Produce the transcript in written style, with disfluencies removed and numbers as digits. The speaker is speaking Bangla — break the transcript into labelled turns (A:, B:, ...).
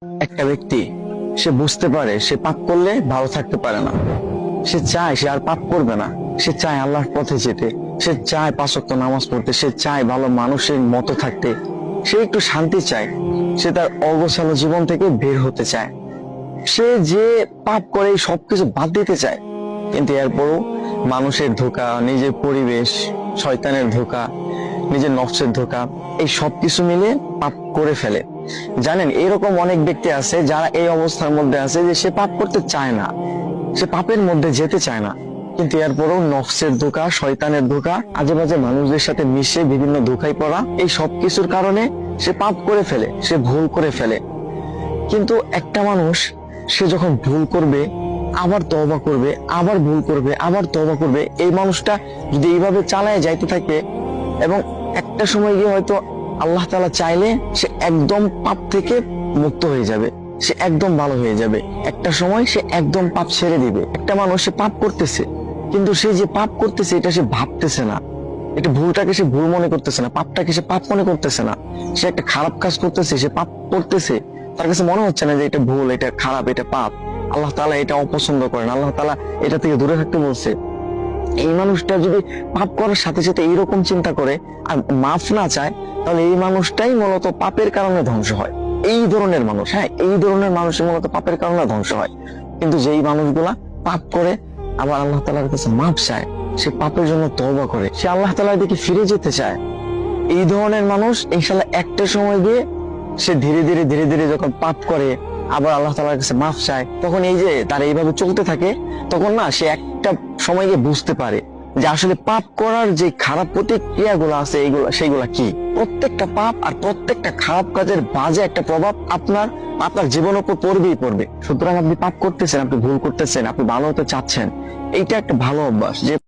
A: একটা ব্যক্তি সে বুঝতে পারে সে পাপ করলে ভালো থাকতে পারে না, সে চায় সে আর পাপ করবে না, সে চায় আল্লাহর পথে যেতে, সে চায় 5 ওয়াক্ত নামাজ পড়তে, সে চায় ভালো মানুষের মতো থাকতে, সে একটু শান্তি চায়, সে তার অগোছালো জীবন থেকে বের হতে চায়, সে যে পাপ করে সবকিছু বাদ দিতে চায়। কিন্তু এরপরও মানুষের ধোঁকা, নিজের পরিবেশ, শয়তানের ধোঁকা, নিজের নফসের ধোঁকা, এই সবকিছু মিলে পাপ করে ফেলে। জানেন, এরকম অনেক ব্যক্তি আছে যারা এই অবস্থার মধ্যে আছে যে সে পাপ করতে চায় না, সে পাপের মধ্যে যেতে চায় না, কিন্তু এরপরও নফসের ধোঁকা, শয়তানের ধোঁকা, আজে বাজে মানুষদের সাথে মিশে বিভিন্ন ধোঁকায় পড়া, এই সবকিছুর কারণে সে পাপ করে ফেলে, সে ভুল করে ফেলে। কিন্তু একটা মানুষ সে যখন ভুল করবে আবার তওবা করবে, আবার ভুল করবে, আবার তওবা করবে, এই মানুষটা যদি এইভাবে চালায় যাইতে থাকে এবং একটা সময় গিয়ে হয়তো আল্লাহ তাআলা চাইলে সে একদম পাপ থেকে মুক্ত হয়ে যাবে, সে একদম ভালো হয়ে যাবে। একটা সময় সে একদম পাপ ছেড়ে দিবে। একটা মানুষ সে পাপ করতেছে, কিন্তু সে যে পাপ করতেছে এটা সে ভাবতেছে না, এটা ভুলটাকে সে ভুল মনে করতেছে না, পাপটাকে সে পাপ মনে করতেছে না। সে একটা খারাপ কাজ করতেছে, সে পাপ করতেছে, তার কাছে মনে হচ্ছে না যে এটা ভুল, এটা খারাপ, এটা পাপ, আল্লাহ তাআলা এটা অপছন্দ করেন, আল্লাহ তাআলা এটা থেকে দূরে থাকতে বলছে। এই মানুষটা যদি পাপ করার সাথে সাথে এইরকম চিন্তা করে আর মাফ না চায়, তাহলে এই মানুষটাই মূলত পাপের কারণে ধ্বংস হয়। এই ধরনের মানুষ, হ্যাঁ, এই ধরনের মানুষ মূলত পাপের কারণে ধ্বংস হয়। কিন্তু যেই মানুষগুলা পাপ করে আবার আল্লাহ তাআলার কাছে মাফ চায়, সে পাপের জন্য তওবা করে, সে আল্লাহ তাআলার দিকে ফিরে যেতে চায়, এই ধরনের মানুষ ইনশাআল্লাহ একটা সময় গিয়ে সে ধীরে ধীরে ধীরে ধীরে যখন পাপ করে আবার আল্লাহ তাআলার কাছে মাফ চায়, তখন এই যে তার এইভাবে চলতে থাকে, তখন না সে একটা সময় গিয়ে বুঝতে পারে যে আসলে পাপ করার যে খারাপ প্রতিক্রিয়াগুলো আছে সেইগুলা কি। প্রত্যেকটা পাপ আর প্রত্যেকটা খারাপ কাজের বাজে একটা প্রভাব আপনার আপনার জীবনের উপর পড়বেই পড়বে। সুতরাং আপনি পাপ করতেছেন, আপনি ভুল করতেছেন, আপনি ভালো হতে চাচ্ছেন, এইটা একটা ভালো অভ্যাস যে